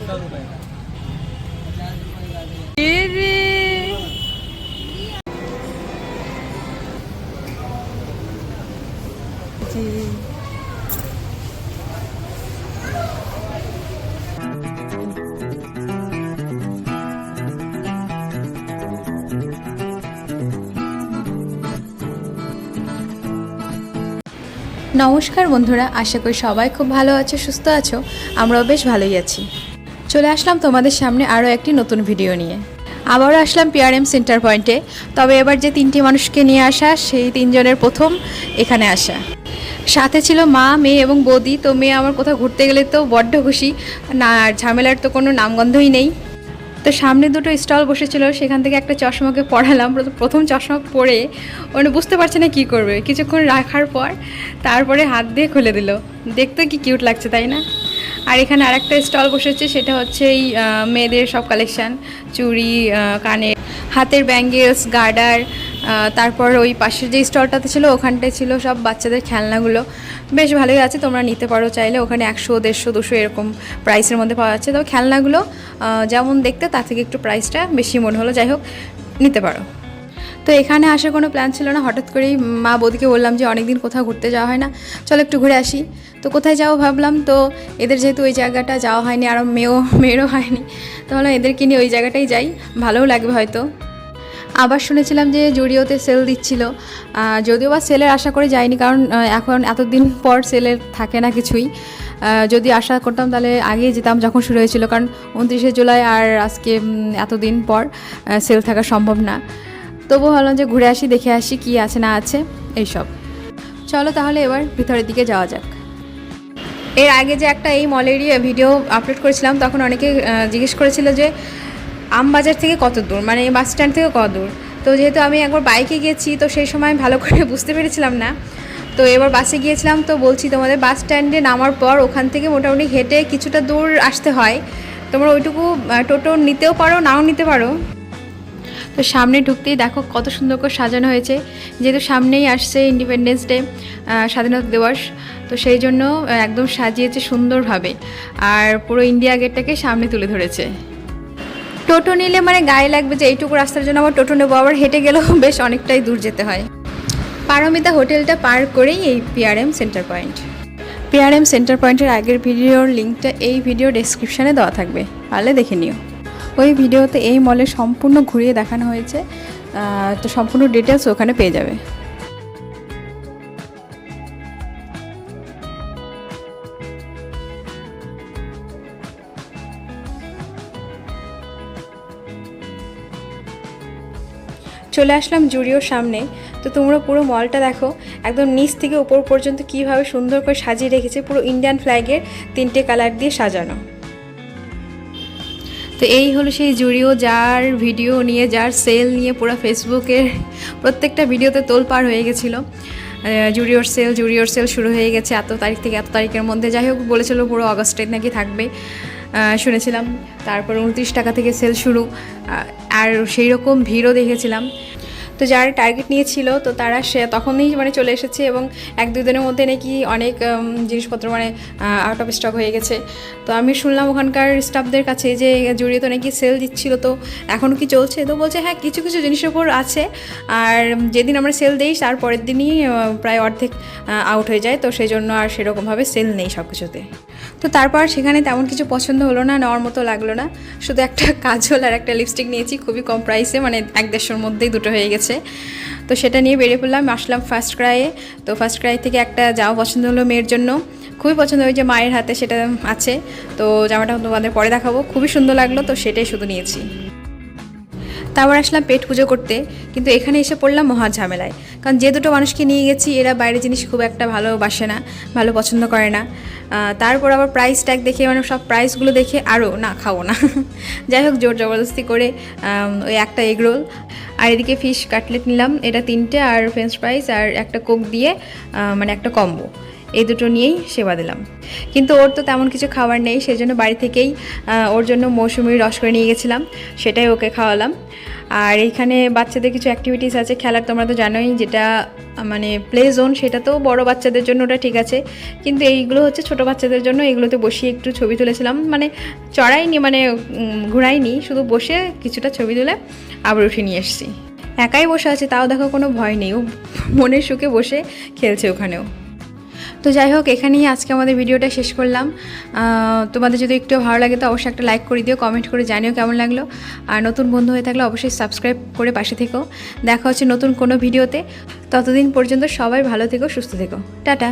নমস্কার বন্ধুরা, আশা করি সবাই খুব ভালো আছো, সুস্থ আছো। আমরাও বেশ ভালোই আছি। চলে আসলাম তোমাদের সামনে আরও একটি নতুন ভিডিও নিয়ে। আবারও আসলাম পিআরএম সেন্টার পয়েন্টে। তবে এবার যে 3টি মানুষকে নিয়ে আসা, সেই 3 জনের প্রথম এখানে আসা। সাথে ছিল মা, মেয়ে এবং বৌদি। তো মেয়ে আমার কোথাও ঘুরতে গেলে তো বড্ড খুশি, না ঝামেলার তো কোনো নামগন্ধই নেই। তো সামনে দুটো স্টল বসেছিল, সেখান থেকে একটা চশমাকে পড়ালাম। প্রথম চশমা পরে ওটা বুঝতে পারছে না কী করবে। কিছুক্ষণ রাখার পর তারপরে হাত দিয়ে খুলে দিল। দেখতে কি কিউট লাগছে, তাই না? আর এখানে আরেকটা স্টল বসেছে, সেটা হচ্ছে এই মেয়েদের সব কালেকশান, চুড়ি, কানের, হাতের ব্যাঙ্গেলস, গার্ডার। তারপর ওই পাশের যে স্টলটাতে ছিল, ওখানটায় ছিল সব বাচ্চাদের খেলনাগুলো। বেশ ভালোই আছে, তোমরা নিতে পারো চাইলে। ওখানে 100, 150, 200 এরকম প্রাইসের মধ্যে পাওয়া যাচ্ছে। তবে খেলনাগুলো যেমন দেখতে তার থেকে একটু প্রাইসটা বেশি মনে হলো। যাই হোক, নিতে পারো। তো এখানে আসার কোনো প্ল্যান ছিল না। হঠাৎ করেই মা বৌদিকে বললাম যে অনেক দিন কোথাও ঘুরতে যাওয়া হয় না, চলো একটু ঘুরে আসি। তো কোথায় যাবো ভাবলাম, তো এদের যেহেতু ওই জায়গাটা যাওয়া হয়নি, আর মেয়েরও হয়নি, তো ভাবলাম এদেরকে নিয়ে ওই জায়গাটাই যাই, ভালোও লাগবে হয়তো। আবার শুনেছিলাম যে জুডিওতে সেল দিচ্ছিল, যদিও বা সেলের আশা করে যাইনি, কারণ এখন এতদিন পর সেলের থাকে না কিছুই। যদি আশা করতাম তাহলে আগেই যেতাম যখন শুরু হয়েছিল, কারণ 29শে জুলাই আর আজকে এতদিন পর সেল থাকা সম্ভব না। তবু ভাবলাম যে ঘুরে আসি, দেখে আসি কী আছে না আছে এইসব। চলো তাহলে এবার ভিতরের দিকে যাওয়া যাক। এর আগে যে একটা এই মলেরই ভিডিও আপলোড করেছিলাম, তখন অনেকে জিজ্ঞেস করেছিল যে আমবাজার থেকে কত দূর, মানে বাস স্ট্যান্ড থেকে কত দূর। তো যেহেতু আমি একবার বাইকে গিয়েছি, তো সেই সময় ভালো করে বুঝতে পেরেছিলাম না। তো এবার বাসে গিয়েছিলাম, তো বলছি তোমাদের বাস স্ট্যান্ডে নামার পর ওখান থেকে মোটামুটি হেঁটে কিছুটা দূর আসতে হয়। তোমরা ওইটুকু টোটো নিতেও পারো, নাও নিতে পারো। তো সামনে ঢুকতেই দেখো কত সুন্দর করে সাজানো হয়েছে। যেহেতু সামনেই আসছে ইন্ডিপেন্ডেন্স ডে, স্বাধীনতা দিবস, তো সেই জন্য একদম সাজিয়েছে সুন্দরভাবে। আর পুরো ইন্ডিয়া গেটটাকে সামনে তুলে ধরেছে। টোটো নিলে মানে গায়ে লাগবে যে এইটুকু রাস্তার জন্য আবার টোটো নেবো, আবার হেঁটে গেলেও বেশ অনেকটাই দূর যেতে হয়। পারমিতা হোটেলটা পার করেই এই PRM centre point. PRM centre পয়েন্টের আগের ভিডিওর লিঙ্কটা এই ভিডিও ডেসক্রিপশানে দেওয়া থাকবে, পারলে দেখে নিও। ওই ভিডিওতে এই মলে সম্পূর্ণ ঘুরিয়ে দেখানো হয়েছে, তো সম্পূর্ণ ডিটেলস ওখানে পেয়ে যাবে। চলে আসলাম জুডিওর সামনে। তো তোমরা পুরো মলটা দেখো, একদম নিচ থেকে উপর পর্যন্ত কীভাবে সুন্দর করে সাজিয়ে রেখেছে। পুরো ইন্ডিয়ান ফ্ল্যাগের 3টে কালার দিয়ে সাজানো। তো এই হলো সেই জুডিও, যার ভিডিও নিয়ে, যার সেল নিয়ে পুরো ফেসবুকের প্রত্যেকটা ভিডিওতে তোলপাড় হয়ে গেছিলো। জুডিওর সেল শুরু হয়ে গেছে এত তারিখ থেকে এত তারিখের মধ্যে। যাই হোক, বলেছিল পুরো অগস্টে নাকি থাকবে শুনেছিলাম। তারপর 29 টাকা থেকে সেল শুরু, আর সেই রকম ভিড়ও দেখেছিলাম। তো যারা টার্গেট নিয়েছিল, তো তারা তখনই মানে চলে এসেছে, এবং 1-2 দিনের মধ্যে নাকি অনেক জিনিসপত্র মানে আউট অফ স্টক হয়ে গেছে। তো আমি শুনলাম ওখানকার স্টাফদের কাছে যে জুড়িয়ে তো নাকি সেল দিচ্ছিল, তো এখনও কি চলছে? তো বলছে হ্যাঁ, কিছু কিছু জিনিসের উপর আছে, আর যেদিন আমরা সেল দিই তার পরের দিনই প্রায় অর্ধেক আউট হয়ে যায়। তো সেই জন্য আর সেরকমভাবে সেল নেই সব কিছুতে। তো তারপর সেখানে তেমন কিছু পছন্দ হলো না, নেওয়ার মতো লাগলো না। শুধু একটা কাজল আর একটা লিপস্টিক নিয়েছি, খুবই কম প্রাইসে, মানে 1-150-র মধ্যেই দুটো হয়ে গেছে। তো সেটা নিয়ে বেরিয়ে পড়লাম, আসলাম ফার্স্ট ক্রাইয়ে। তো ফার্স্ট ক্রাই থেকে একটা জামা পছন্দ হলো মেয়ের জন্য, খুবই পছন্দ হয়েছে, মায়ের হাতে সেটা আছে। তো জামাটা তোমাদের পরে দেখাবো, খুবই সুন্দর লাগলো, তো সেটাই শুধু নিয়েছি। তারপর আসলাম পেট পুজো করতে, কিন্তু এখানে এসে পড়লাম মহা ঝামেলায়। কারণ যে দুটো মানুষকে নিয়ে গেছি, এরা বাইরের জিনিস খুব একটা ভালোবাসে না, ভালো পছন্দ করে না। তারপর আবার প্রাইস ট্যাগ দেখে, মানে সব প্রাইসগুলো দেখে আরও না, খাবো না। যাই হোক, জোর জবরদস্তি করে ওই একটা এগ রোল, আর এদিকে ফিশ কাটলেট নিলাম, এটা 3টে, আর ফ্রেঞ্চ ফ্রাইস আর একটা কোক দিয়ে মানে একটা কম্বো, এই দুটো নিয়েই সেবা দিলাম। কিন্তু ওর তো তেমন কিছু খাবার নেই, সেই জন্য বাড়ি থেকেই ওর জন্য মৌসুমির রস করে নিয়ে গেছিলাম, সেটাই ওকে খাওয়ালাম। আর এইখানে বাচ্চাদের কিছু অ্যাক্টিভিটিস আছে খেলার, তোমরা তো জানোই, যেটা মানে প্লে জোন, সেটা তো বড় বাচ্চাদের জন্য ওটা ঠিক আছে, কিন্তু এইগুলো হচ্ছে ছোট বাচ্চাদের জন্য। এগুলোতে বসিয়ে একটু ছবি তুলেছিলাম, মানে চড়াইনি, মানে ঘোরাইনি, শুধু বসে কিছুটা ছবি তুলে আবার উঠে নিয়ে এসেছি। একাই বসে আছে, তাও দেখো কোনো ভয় নেই, ও মনের সুখে বসে খেলছে ওখানেও। তো যাই হোক, এখানেই আজকে আমাদের ভিডিওটা শেষ করলাম। তোমাদের যদি একটু ভালো লাগে তো অবশ্যই একটা লাইক করে দিও, কমেন্ট করে জানিও কেমন লাগলো। আর নতুন বন্ধু হয়ে থাকলে অবশ্যই সাবস্ক্রাইব করে পাশে থেকো। দেখা হচ্ছে নতুন কোনো ভিডিওতে। ততদিন পর্যন্ত সবাই ভালো থেকো, সুস্থ থেকো। টাটা।